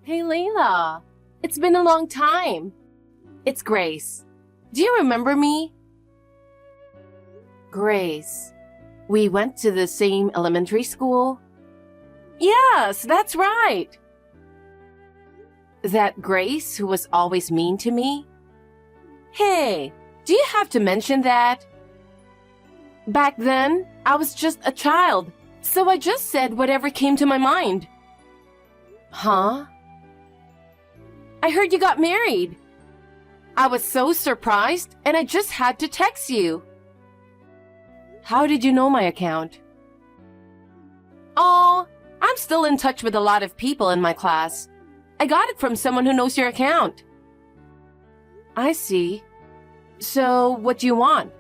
Hey, Layla. It's been a long time. It's Grace. Do you remember me? Grace. We went to the same elementary school? Yes, that's right. That Grace who was always mean to me? Hey, do you have to mention that? Back then, I was just a child, so I just said whatever came to my mind. Huh? I heard you got married. I was so surprised, and I just had to text you. How did you know my account? Oh, I'm still in touch with a lot of people in my class. I got it from someone who knows your account. I see. So, what do you want?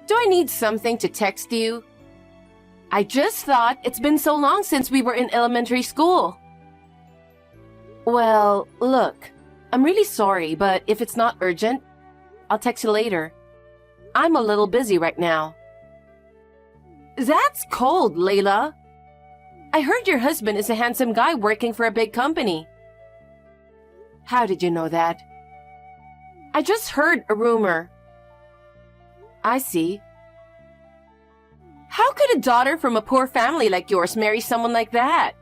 Do I need something to text you? I just thought it's been so long since we were in elementary school. Well, look, I'm really sorry, but if it's not urgent, I'll text you later. I'm a little busy right now. That's cold, Layla. I heard your husband is a handsome guy working for a big company. How did you know that? I just heard a rumor. I see. How could a daughter from a poor family like yours marry someone like that?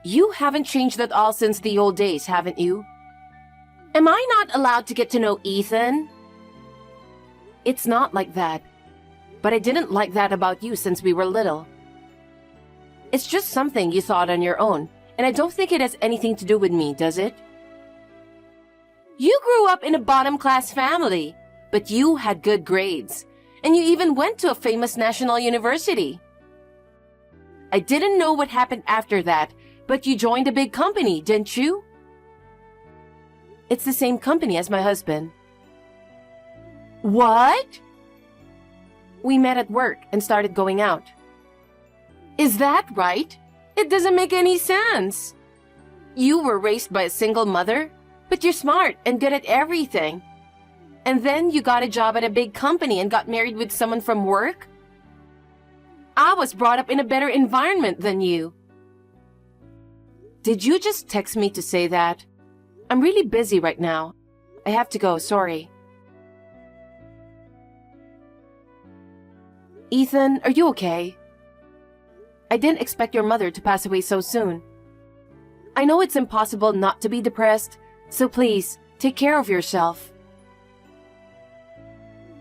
You haven't changed at all since the old days, haven't you? Am I not allowed to get to know Ethan? It's not like that. But I didn't like that about you since we were little. It's just something you thought on your own, and I don't think it has anything to do with me, does it? You grew up in a bottom-class family, but you had good grades, and you even went to a famous national university. I didn't know what happened after that, but you joined a big company, didn't you? It's the same company as my husband. What? We met at work and started going out. Is that right? It doesn't make any sense. You were raised by a single mother, but you're smart and good at everything. And then you got a job at a big company and got married with someone from work? I was brought up in a better environment than you. Did you just text me to say that? I'm really busy right now. I have to go, sorry. Ethan, are you okay? I didn't expect your mother to pass away so soon. I know it's impossible not to be depressed, so please, take care of yourself.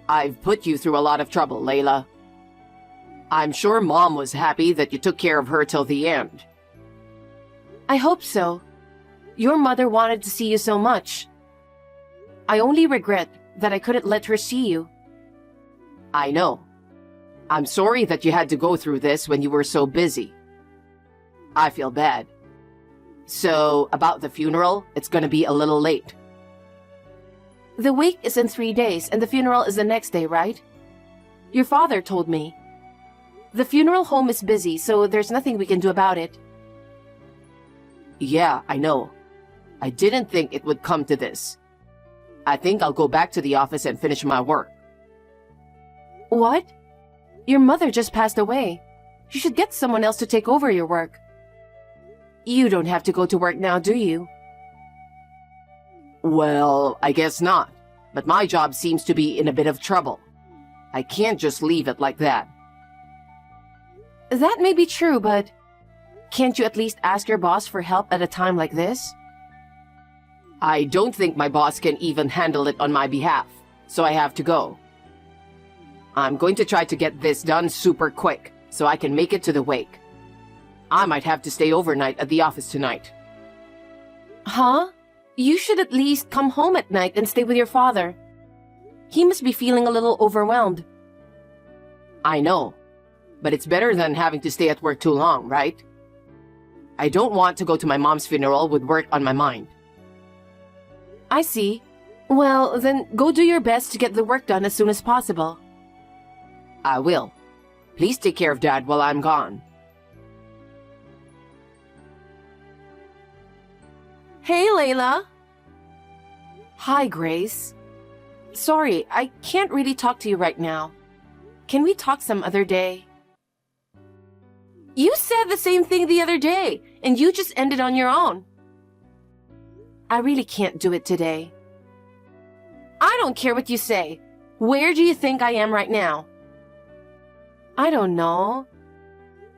I've put you through a lot of trouble, Layla. I'm sure Mom was happy that you took care of her till the end. I hope so. Your mother wanted to see you so much. I only regret that I couldn't let her see you. I know. I'm sorry that you had to go through this when you were so busy. I feel bad. So, about the funeral, it's gonna be a little late. The wake is in 3 days and the funeral is the next day, right? Your father told me. The funeral home is busy, so there's nothing we can do about it. Yeah, I know. I didn't think it would come to this. I think I'll go back to the office and finish my work. What? Your mother just passed away. You should get someone else to take over your work. You don't have to go to work now, do you? Well, I guess not. But my job seems to be in a bit of trouble. I can't just leave it like that. That may be true, but can't you at least ask your boss for help at a time like this? I don't think my boss can even handle it on my behalf, so I have to go. I'm going to try to get this done super quick, so I can make it to the wake. I might have to stay overnight at the office tonight. Huh? You should at least come home at night and stay with your father. He must be feeling a little overwhelmed. I know, but it's better than having to stay at work too long, right? I don't want to go to my mom's funeral with work on my mind. I see. Well, then go do your best to get the work done as soon as possible. I will. Please take care of Dad while I'm gone. Hey, Layla. Hi, Grace. Sorry, I can't really talk to you right now. Can we talk some other day? You said the same thing the other day, and you just ended on your own. I really can't do it today. I don't care what you say. Where do you think I am right now? I don't know.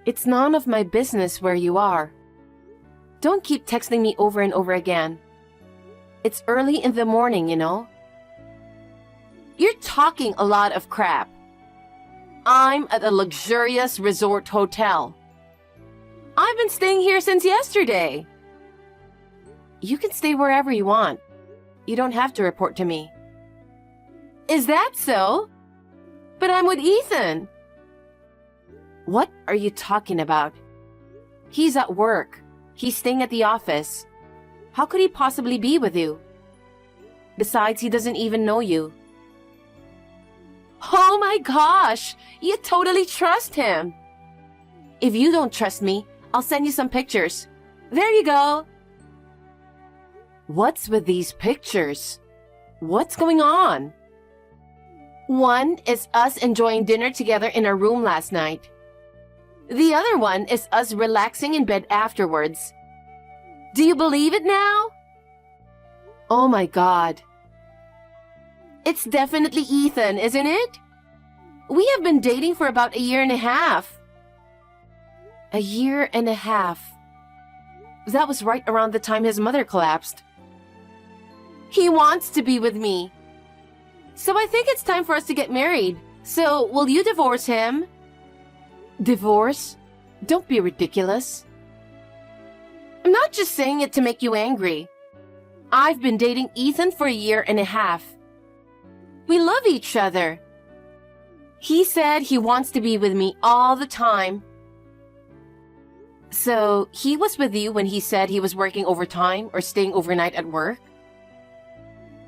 It's none of my business where you are. Don't keep texting me over and over again. It's early in the morning, you know. You're talking a lot of crap. I'm at a luxurious resort hotel. I've been staying here since yesterday. You can stay wherever you want. You don't have to report to me. Is that so? But I'm with Ethan. What are you talking about? He's at work. He's staying at the office. How could he possibly be with you? Besides, he doesn't even know you. Oh my gosh! You totally trust him! If you don't trust me, I'll send you some pictures. There you go! What's with these pictures? What's going on? One is us enjoying dinner together in our room last night. The other one is us relaxing in bed afterwards. Do you believe it now? Oh my God. It's definitely Ethan, isn't it? We have been dating for about a year and a half. A year and a half. That was right around the time his mother collapsed. He wants to be with me. So I think it's time for us to get married. So, will you divorce him? Divorce? Don't be ridiculous. I'm not just saying it to make you angry. I've been dating Ethan for a year and a half. We love each other. He said he wants to be with me all the time. So, he was with you when he said he was working overtime or staying overnight at work?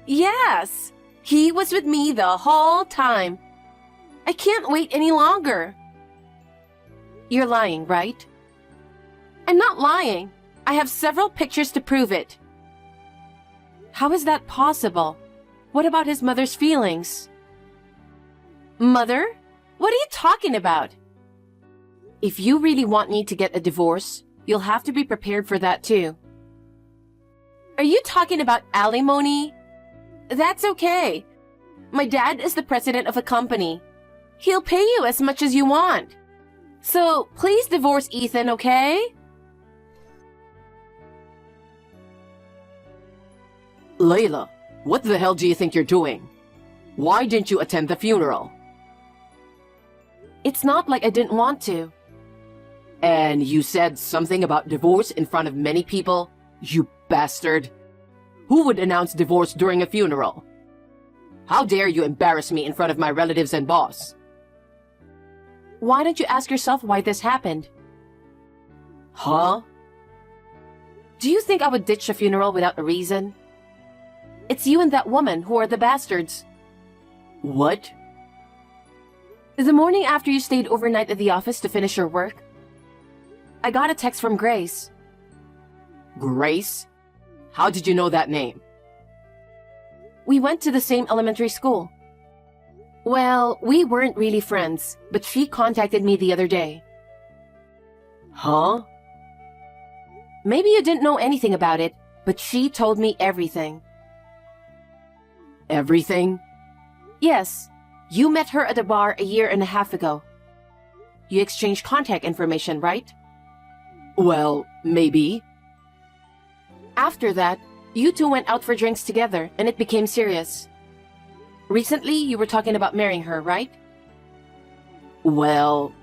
Yes, he was with me the whole time. I can't wait any longer. You're lying, right? I'm not lying. I have several pictures to prove it. How is that possible? What about his mother's feelings? Mother? What are you talking about? If you really want me to get a divorce, you'll have to be prepared for that too. Are you talking about alimony? That's okay. My dad is the president of a company. He'll pay you as much as you want. So, please divorce Ethan, okay? Layla, what the hell do you think you're doing? Why didn't you attend the funeral? It's not like I didn't want to. And you said something about divorce in front of many people? You bastard! Who would announce divorce during a funeral? How dare you embarrass me in front of my relatives and boss? Why don't you ask yourself why this happened? Huh? Do you think I would ditch a funeral without a reason? It's you and that woman who are the bastards. What? The morning after you stayed overnight at the office to finish your work, I got a text from Grace. Grace? How did you know that name? We went to the same elementary school. Well, we weren't really friends, but she contacted me the other day. Huh? Maybe you didn't know anything about it, but she told me everything. Everything? Yes, you met her at a bar a year and a half ago. You exchanged contact information, right? Well, maybe. After that, you two went out for drinks together, and it became serious. Recently, you were talking about marrying her, right? Well...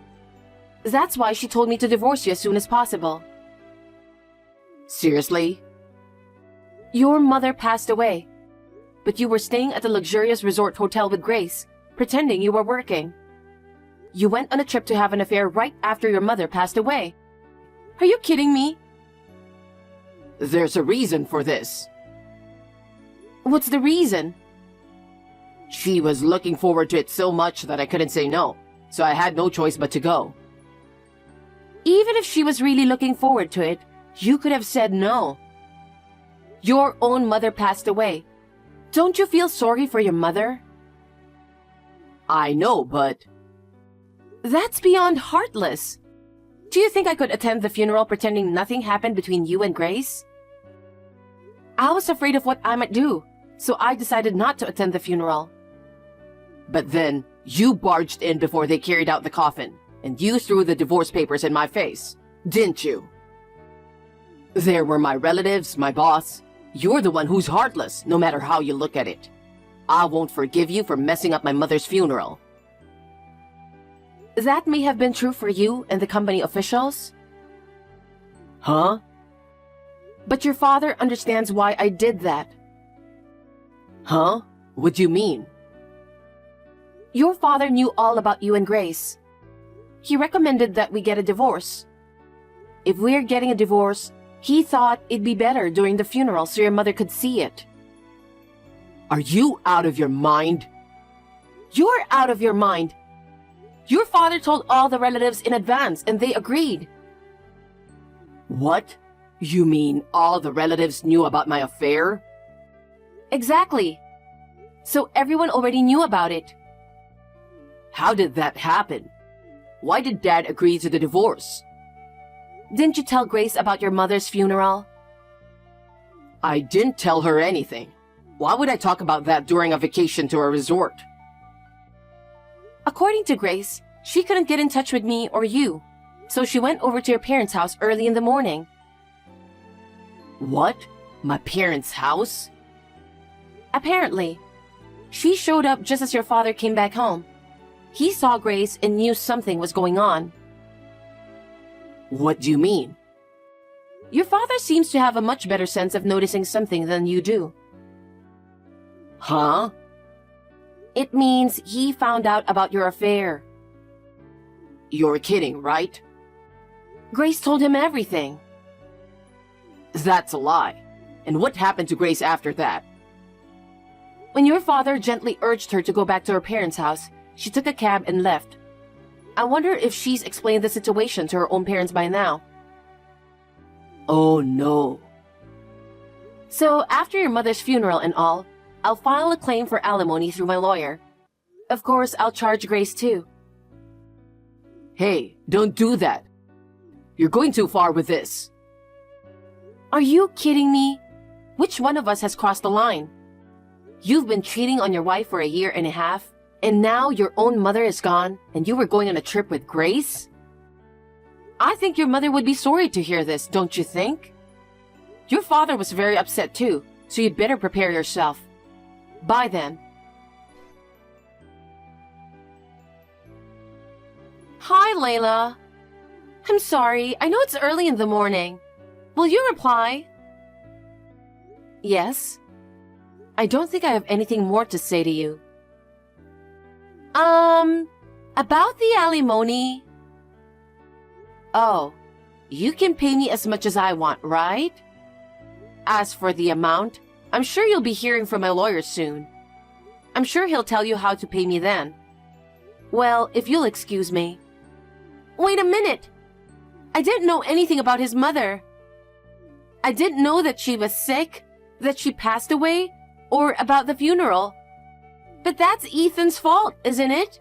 That's why she told me to divorce you as soon as possible. Seriously? Your mother passed away, but you were staying at a luxurious resort hotel with Grace, pretending you were working. You went on a trip to have an affair right after your mother passed away. Are you kidding me? There's a reason for this. What's the reason? She was looking forward to it so much that I couldn't say no, so I had no choice but to go. Even if she was really looking forward to it, you could have said no. Your own mother passed away. Don't you feel sorry for your mother? I know, but... That's beyond heartless. Do you think I could attend the funeral pretending nothing happened between you and Grace? I was afraid of what I might do, so I decided not to attend the funeral. But then, you barged in before they carried out the coffin, and you threw the divorce papers in my face, didn't you? There were my relatives, my boss. You're the one who's heartless, no matter how you look at it. I won't forgive you for messing up my mother's funeral. That may have been true for you and the company officials. Huh? But your father understands why I did that. Huh? What do you mean? Your father knew all about you and Grace. He recommended that we get a divorce. If we're getting a divorce, he thought it'd be better during the funeral so your mother could see it. Are you out of your mind? You're out of your mind. Your father told all the relatives in advance and they agreed. What? You mean all the relatives knew about my affair? Exactly. So everyone already knew about it. How did that happen? Why did Dad agree to the divorce? Didn't you tell Grace about your mother's funeral? I didn't tell her anything. Why would I talk about that during a vacation to a resort? According to Grace, she couldn't get in touch with me or you, so she went over to your parents' house early in the morning. What? My parents' house? Apparently. She showed up just as your father came back home. He saw Grace and knew something was going on. What do you mean? Your father seems to have a much better sense of noticing something than you do. Huh? It means he found out about your affair. You're kidding, right? Grace told him everything. That's a lie. And what happened to Grace after that? When your father gently urged her to go back to her parents' house, she took a cab and left. I wonder if she's explained the situation to her own parents by now. Oh no. So after your mother's funeral and all, I'll file a claim for alimony through my lawyer. Of course, I'll charge Grace too. Hey, don't do that. You're going too far with this. Are you kidding me? Which one of us has crossed the line? You've been cheating on your wife for a year and a half, and now your own mother is gone, and you were going on a trip with Grace? I think your mother would be sorry to hear this, don't you think? Your father was very upset too, so you'd better prepare yourself. Bye then. Hi, Layla. I'm sorry, I know it's early in the morning. Will you reply? Yes. I don't think I have anything more to say to you. About the alimony. Oh, you can pay me as much as I want, right? As for the amount, I'm sure you'll be hearing from my lawyer soon. I'm sure he'll tell you how to pay me then. Well, if you'll excuse me. Wait a minute! I didn't know anything about his mother. I didn't know that she was sick, that she passed away, or about the funeral. But that's Ethan's fault, isn't it?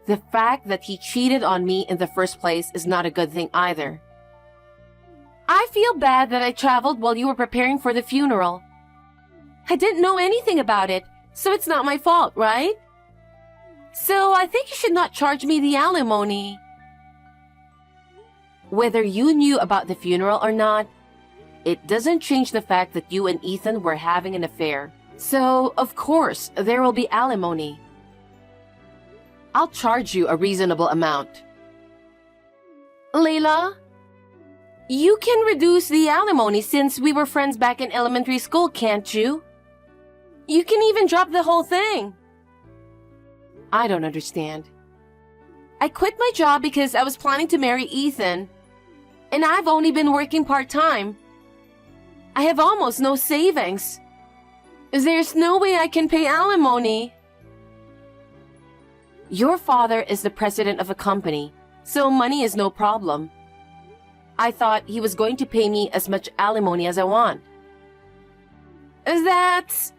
The fact that he cheated on me in the first place is not a good thing either. I feel bad that I traveled while you were preparing for the funeral. I didn't know anything about it, so it's not my fault, right? So I think you should not charge me the alimony. Whether you knew about the funeral or not, it doesn't change the fact that you and Ethan were having an affair. So, of course, there will be alimony. I'll charge you a reasonable amount. Layla, you can reduce the alimony since we were friends back in elementary school, can't you? You can even drop the whole thing. I don't understand. I quit my job because I was planning to marry Ethan, and I've only been working part-time. I have almost no savings. There's no way I can pay alimony. Your father is the president of a company, so money is no problem. I thought he was going to pay me as much alimony as I want. That's...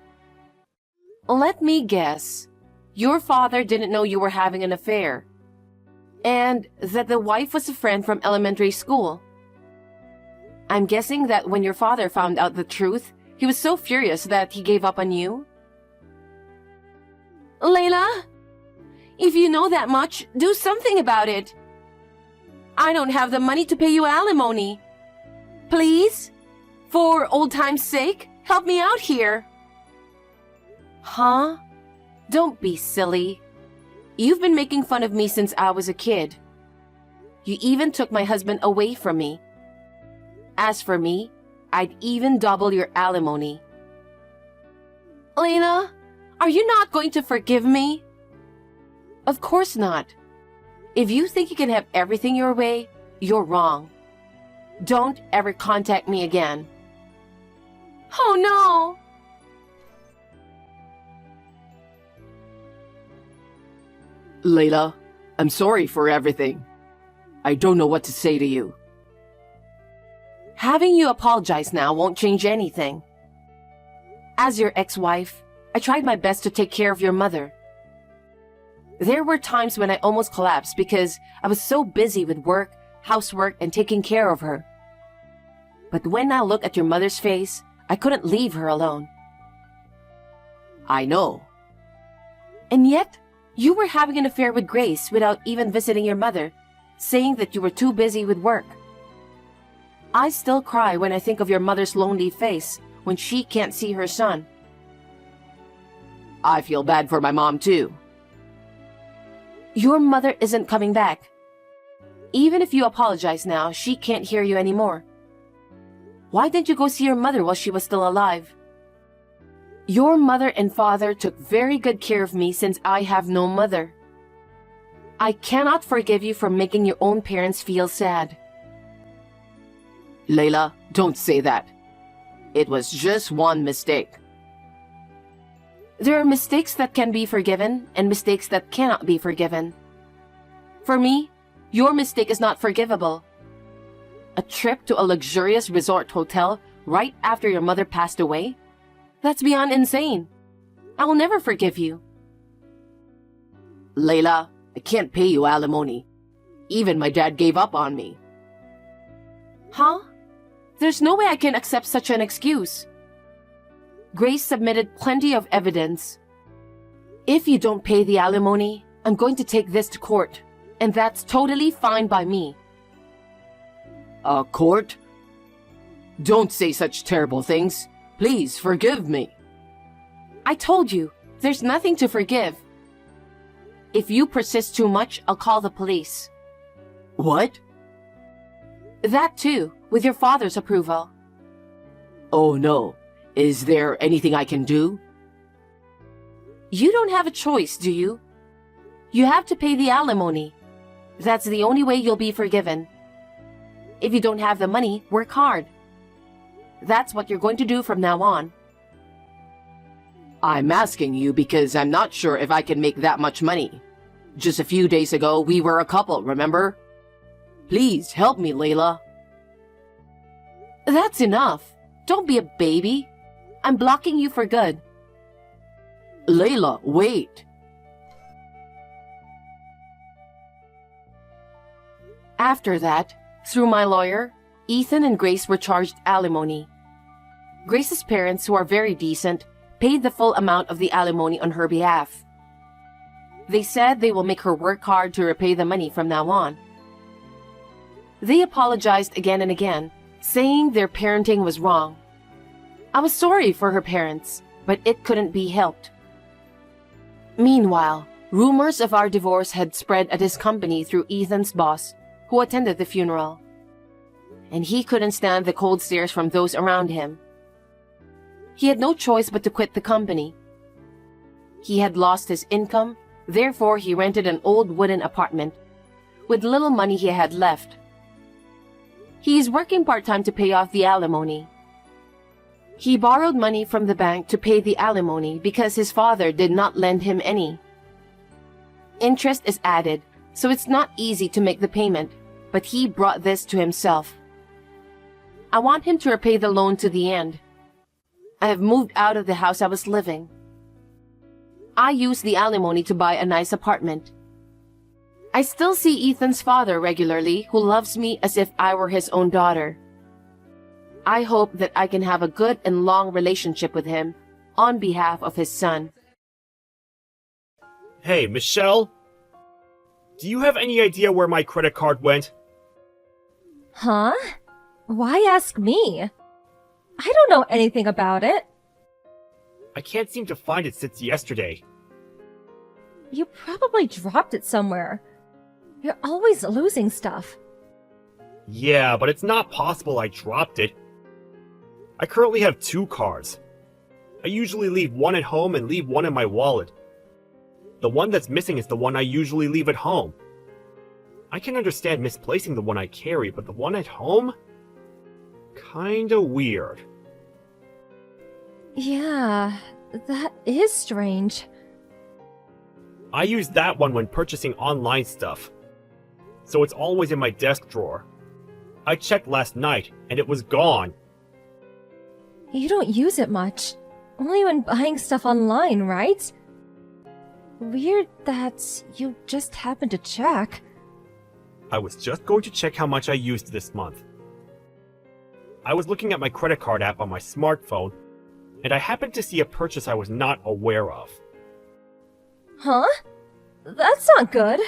Let me guess. Your father didn't know you were having an affair. and that the wife was a friend from elementary school. I'm guessing that when your father found out the truth, he was so furious that he gave up on you? Layla, if you know that much, do something about it. I don't have the money to pay you alimony. Please? For old time's sake, help me out here. Huh? Don't be silly. You've been making fun of me since I was a kid. You even took my husband away from me. As for me, I'd even double your alimony. Layla, are you not going to forgive me? Of course not. If you think you can have everything your way, you're wrong. Don't ever contact me again. Oh no! Layla, I'm sorry for everything. I don't know what to say to you. Having you apologize now won't change anything. As your ex-wife, I tried my best to take care of your mother. There were times when I almost collapsed because I was so busy with work, housework, and taking care of her. But when I looked at your mother's face, I couldn't leave her alone. I know. And yet, you were having an affair with Grace without even visiting your mother, saying that you were too busy with work. I still cry when I think of your mother's lonely face when she can't see her son. I feel bad for my mom too. Your mother isn't coming back. Even if you apologize now, she can't hear you anymore. Why didn't you go see your mother while she was still alive? Your mother and father took very good care of me since I have no mother. I cannot forgive you for making your own parents feel sad. Layla, don't say that. It was just one mistake. There are mistakes that can be forgiven and mistakes that cannot be forgiven. For me, your mistake is not forgivable. A trip to a luxurious resort hotel right after your mother passed away? That's beyond insane. I will never forgive you. Layla, I can't pay you alimony. Even my dad gave up on me. Huh? There's no way I can accept such an excuse. Grace submitted plenty of evidence. If you don't pay the alimony, I'm going to take this to court, and that's totally fine by me. Court? Don't say such terrible things. Please forgive me. I told you, there's nothing to forgive. If you persist too much, I'll call the police. What? That too, with your father's approval. Oh no. Is there anything I can do? You don't have a choice, do you? You have to pay the alimony. That's the only way you'll be forgiven. If you don't have the money, work hard. That's what you're going to do from now on. I'm asking you because I'm not sure if I can make that much money. Just a few days ago, we were a couple, remember? Please help me, Layla. That's enough. Don't be a baby. I'm blocking you for good. Layla, wait. After that, through my lawyer, Ethan and Grace were charged alimony. Grace's parents, who are very decent, paid the full amount of the alimony on her behalf. They said they will make her work hard to repay the money from now on. They apologized again and again, saying their parenting was wrong. I was sorry for her parents, but it couldn't be helped. Meanwhile, rumors of our divorce had spread at his company through Ethan's boss, who attended the funeral. And he couldn't stand the cold stares from those around him. He had no choice but to quit the company. He had lost his income, therefore he rented an old wooden apartment with little money he had left. He is working part-time to pay off the alimony. He borrowed money from the bank to pay the alimony because his father did not lend him any. Interest is added, so it's not easy to make the payment, but he brought this to himself. I want him to repay the loan to the end. I have moved out of the house I was living. I used the alimony to buy a nice apartment. I still see Ethan's father regularly, who loves me as if I were his own daughter. I hope that I can have a good and long relationship with him on behalf of his son. Hey, Michelle? Do you have any idea where my credit card went? Huh? Why ask me? I don't know anything about it. I can't seem to find it since yesterday. You probably dropped it somewhere. You're always losing stuff. Yeah, but it's not possible I dropped it. I currently have 2 cards. I usually leave one at home and leave one in my wallet. The one that's missing is the one I usually leave at home. I can understand misplacing the one I carry, but the one at home? Kinda weird. Yeah, that is strange. I use that one when purchasing online stuff, so it's always in my desk drawer. I checked last night, and it was gone. You don't use it much. Only when buying stuff online, right? Weird that you just happened to check. I was just going to check how much I used this month. I was looking at my credit card app on my smartphone, and I happened to see a purchase I was not aware of. Huh? That's not good.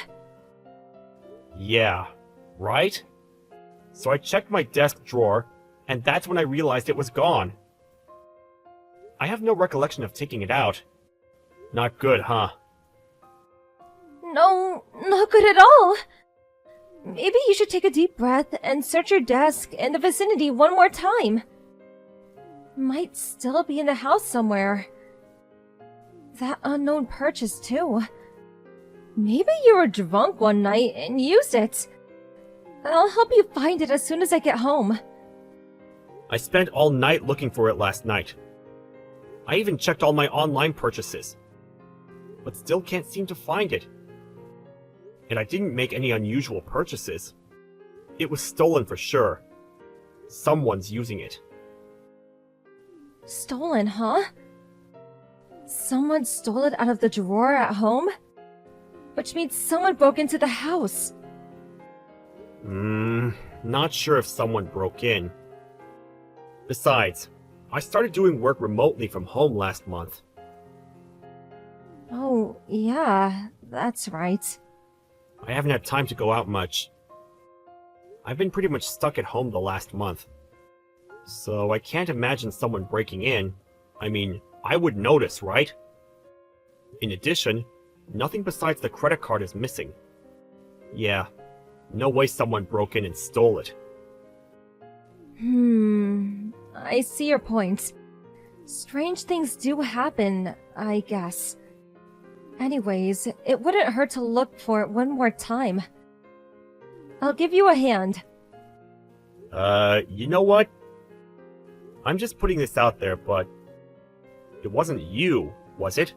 Yeah, right? So I checked my desk drawer, and that's when I realized it was gone. I have no recollection of taking it out. Not good, huh? No, not good at all. Maybe you should take a deep breath and search your desk and the vicinity one more time. Might still be in the house somewhere. That unknown purchase, too. Maybe you were drunk one night and used it. I'll help you find it as soon as I get home. I spent all night looking for it last night. I even checked all my online purchases, but still can't seem to find it. And I didn't make any unusual purchases. It was stolen for sure. Someone's using it. Stolen, huh? Someone stole it out of the drawer at home? Which means someone broke into the house. Not sure if someone broke in. Besides, I started doing work remotely from home last month. Oh, yeah, that's right. I haven't had time to go out much. I've been pretty much stuck at home the last month. So I can't imagine someone breaking in. I mean, I would notice, right? In addition, nothing besides the credit card is missing. Yeah, no way someone broke in and stole it. I see your point. Strange things do happen, I guess. Anyways, it wouldn't hurt to look for it one more time. I'll give you a hand. You know what? I'm just putting this out there, but it wasn't you, was it?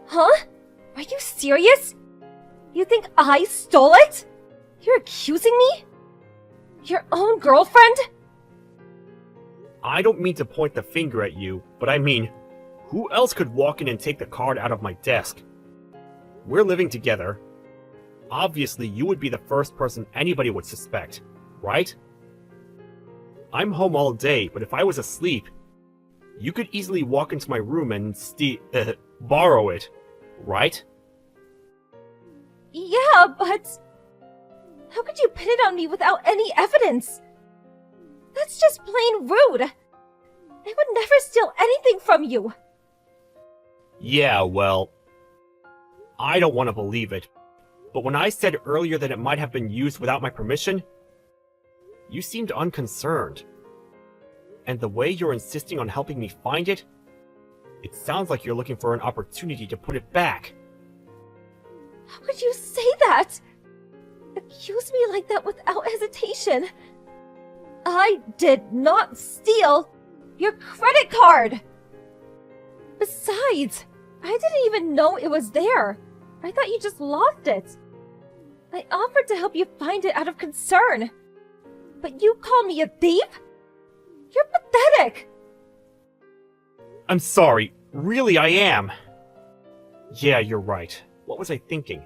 Huh? Are you serious? You think I stole it? You're accusing me? Your own girlfriend? I don't mean to point the finger at you, but I mean, who else could walk in and take the card out of my desk? We're living together. Obviously, you would be the first person anybody would suspect, right? I'm home all day, but if I was asleep, you could easily walk into my room and borrow it, right? Yeah, but... how could you pin it on me without any evidence? That's just plain rude. I would never steal anything from you. Yeah, well, I don't want to believe it, but when I said earlier that it might have been used without my permission, you seemed unconcerned. And the way you're insisting on helping me find it, it sounds like you're looking for an opportunity to put it back. How could you say that? Accuse me like that without hesitation. I did not steal your credit card! Besides, I didn't even know it was there. I thought you just lost it. I offered to help you find it out of concern. But you called me a thief? You're pathetic! I'm sorry. Really, I am. Yeah, you're right. What was I thinking?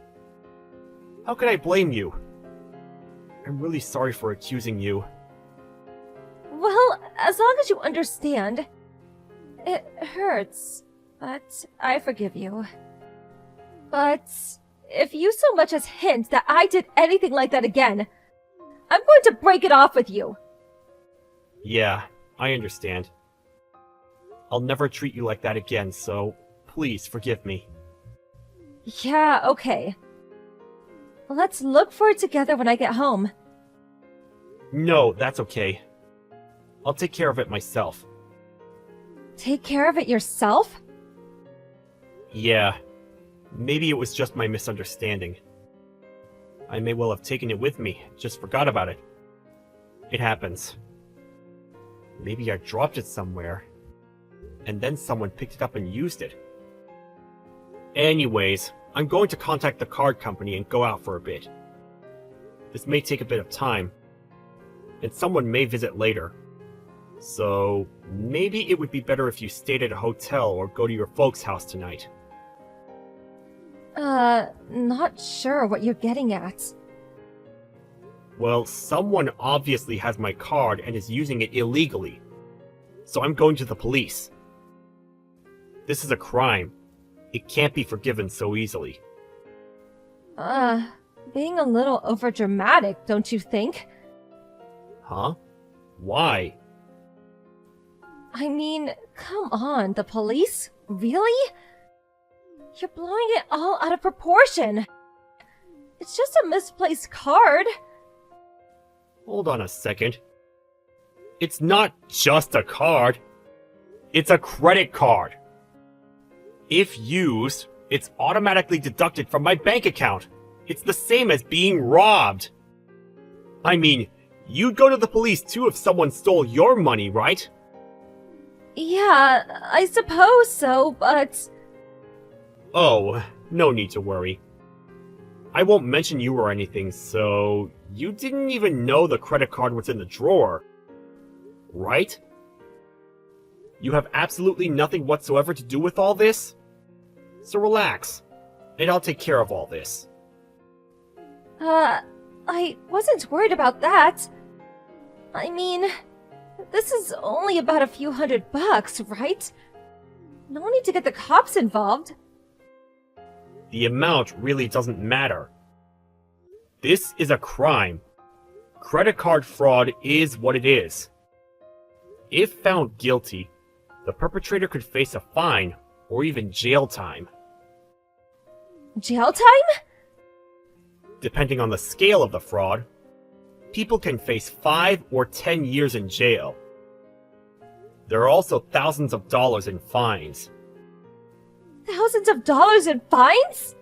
How could I blame you? I'm really sorry for accusing you. Well, as long as you understand. It hurts, but I forgive you. But if you so much as hint that I did anything like that again, I'm going to break it off with you. Yeah, I understand. I'll never treat you like that again, so please forgive me. Yeah, okay. Let's look for it together when I get home. No, that's okay. I'll take care of it myself. Take care of it yourself? Yeah, maybe it was just my misunderstanding. I may well have taken it with me, just forgot about it. It happens. Maybe I dropped it somewhere, and then someone picked it up and used it. Anyways, I'm going to contact the card company and go out for a bit. This may take a bit of time, and someone may visit later. So, maybe it would be better if you stayed at a hotel or go to your folks' house tonight. Not sure what you're getting at. Well, someone obviously has my card and is using it illegally. So I'm going to the police. This is a crime. It can't be forgiven so easily. Being a little overdramatic, don't you think? Huh? Why? I mean, come on, the police? Really? You're blowing it all out of proportion. It's just a misplaced card. Hold on a second. It's not just a card. It's a credit card. If used, it's automatically deducted from my bank account. It's the same as being robbed. I mean, you'd go to the police too if someone stole your money, right? Yeah, I suppose so, but... Oh, no need to worry. I won't mention you or anything, so you didn't even know the credit card was in the drawer, right? You have absolutely nothing whatsoever to do with all this? So relax, and I'll take care of all this. I wasn't worried about that. I mean, this is only about a few $100, right? No need to get the cops involved. The amount really doesn't matter. This is a crime. Credit card fraud is what it is. If found guilty, the perpetrator could face a fine or even jail time. Jail time? Depending on the scale of the fraud, people can face 5 or 10 years in jail. There are also thousands of dollars in fines. Thousands of dollars in fines?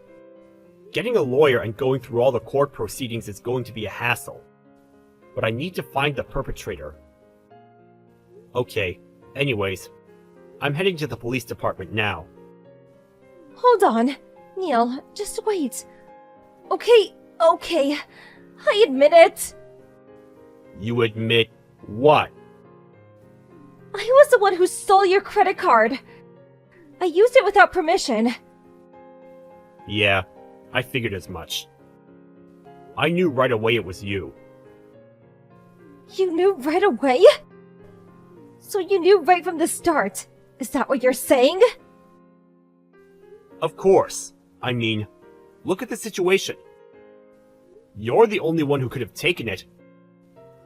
Getting a lawyer and going through all the court proceedings is going to be a hassle. But I need to find the perpetrator. Okay, anyways, I'm heading to the police department now. Hold on. Neil, just wait. Okay, I admit it. You admit what? I was the one who stole your credit card. I used it without permission. Yeah, I figured as much. I knew right away it was you. You knew right away? So you knew right from the start. Is that what you're saying? Of course. I mean, look at the situation. You're the only one who could have taken it.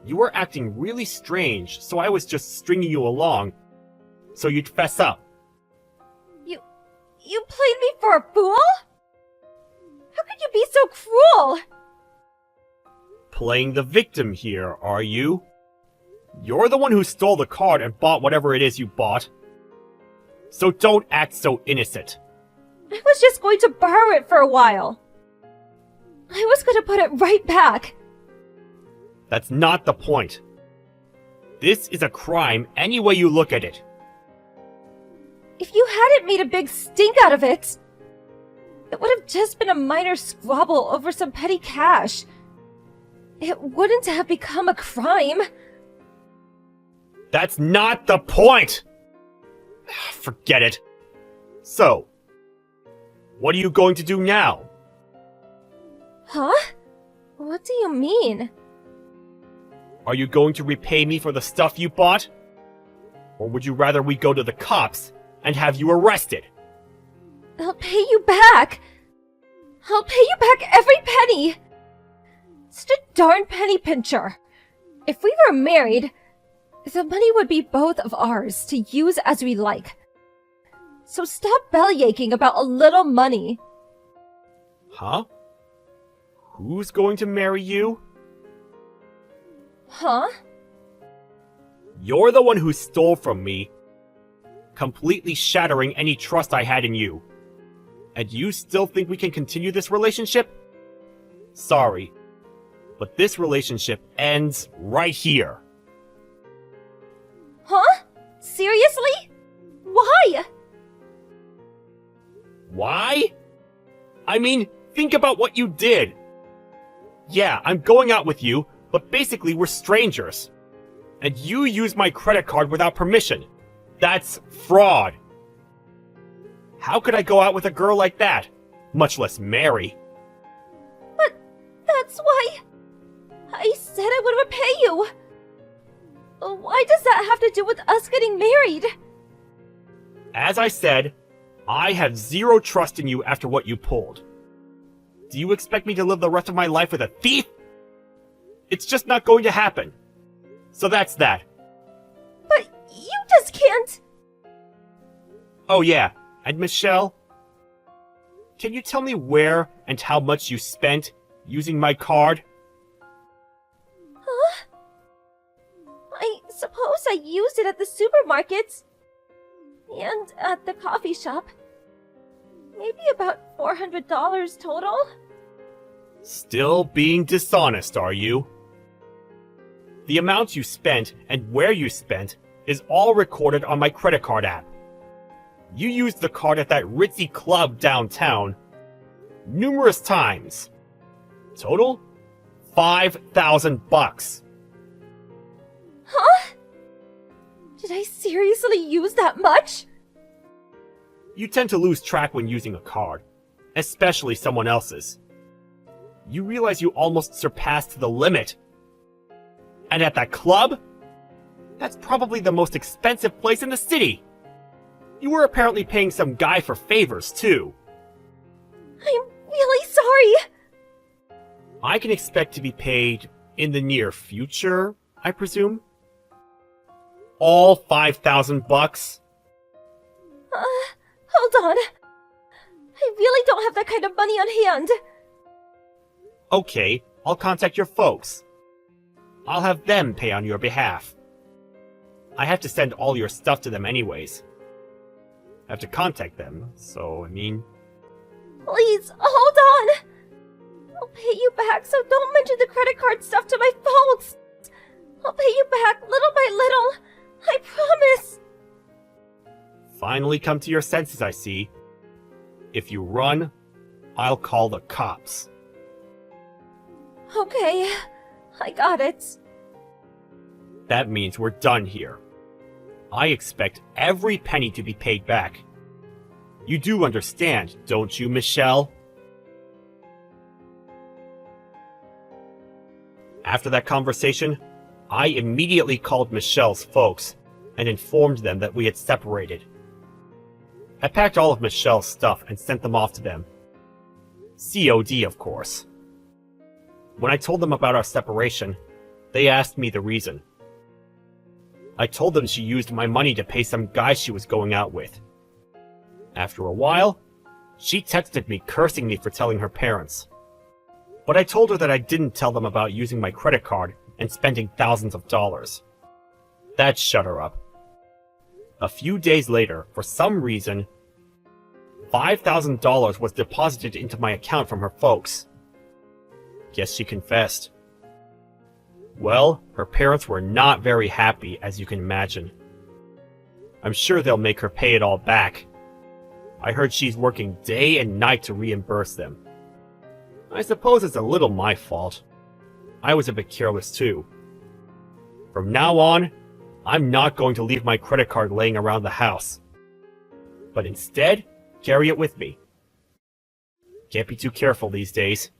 You were acting really strange, so I was just stringing you along, so you'd fess up. You played me for a fool? How could you be so cruel? Playing the victim here, are you? You're the one who stole the card and bought whatever it is you bought. So don't act so innocent. I was just going to borrow it for a while. I was going to put it right back. That's not the point. This is a crime any way you look at it. If you hadn't made a big stink out of it, it would have just been a minor squabble over some petty cash. It wouldn't have become a crime. That's not the point! Forget it. So, what are you going to do now? Huh? What do you mean? Are you going to repay me for the stuff you bought? Or would you rather we go to the cops and have you arrested? I'll pay you back. I'll pay you back every penny. Such a darn penny pincher. If we were married, the money would be both of ours to use as we like. So stop bellyaching about a little money. Huh? Who's going to marry you? Huh? You're the one who stole from me, completely shattering any trust I had in you. And you still think we can continue this relationship? Sorry, but this relationship ends right here. Huh? Seriously? Why? Why? I mean, think about what you did. Yeah, I'm going out with you, but basically we're strangers. And you used my credit card without permission. That's fraud. How could I go out with a girl like that? Much less marry. But that's why I said I would repay you. Why does that have to do with us getting married? As I said, I have zero trust in you after what you pulled. Do you expect me to live the rest of my life with a thief? It's just not going to happen. So that's that. But you just can't. Oh yeah, and Michelle? Can you tell me where and how much you spent using my card? Huh? I suppose I used it at the supermarket. And at the coffee shop. Maybe about $400 total? Still being dishonest, are you? The amount you spent and where you spent is all recorded on my credit card app. You used the card at that ritzy club downtown numerous times. Total? $5,000. Huh? Did I seriously use that much? You tend to lose track when using a card, especially someone else's. You realize you almost surpassed the limit. And at that club? That's probably the most expensive place in the city. You were apparently paying some guy for favors, too. I'm really sorry. I can expect to be paid in the near future, I presume? All $5,000? Hold on. I really don't have that kind of money on hand. Okay, I'll contact your folks. I'll have them pay on your behalf. I have to send all your stuff to them anyways. I have to contact them, so, I mean... Please, hold on. I'll pay you back, so don't mention the credit card stuff to my folks. I'll pay you back little by little. I promise. Finally come to your senses, I see. If you run, I'll call the cops. Okay, I got it. That means we're done here. I expect every penny to be paid back. You do understand, don't you, Michelle? After that conversation, I immediately called Michelle's folks and informed them that we had separated. I packed all of Michelle's stuff and sent them off to them. COD, of course. When I told them about our separation, they asked me the reason. I told them she used my money to pay some guy she was going out with. After a while, she texted me cursing me for telling her parents. But I told her that I didn't tell them about using my credit card and spending thousands of dollars. That shut her up. A few days later, for some reason, $5,000 was deposited into my account from her folks. Guess she confessed. Well, her parents were not very happy, as you can imagine. I'm sure they'll make her pay it all back. I heard she's working day and night to reimburse them. I suppose it's a little my fault. I was a bit careless too. From now on, I'm not going to leave my credit card laying around the house. But instead, carry it with me. Can't be too careful these days.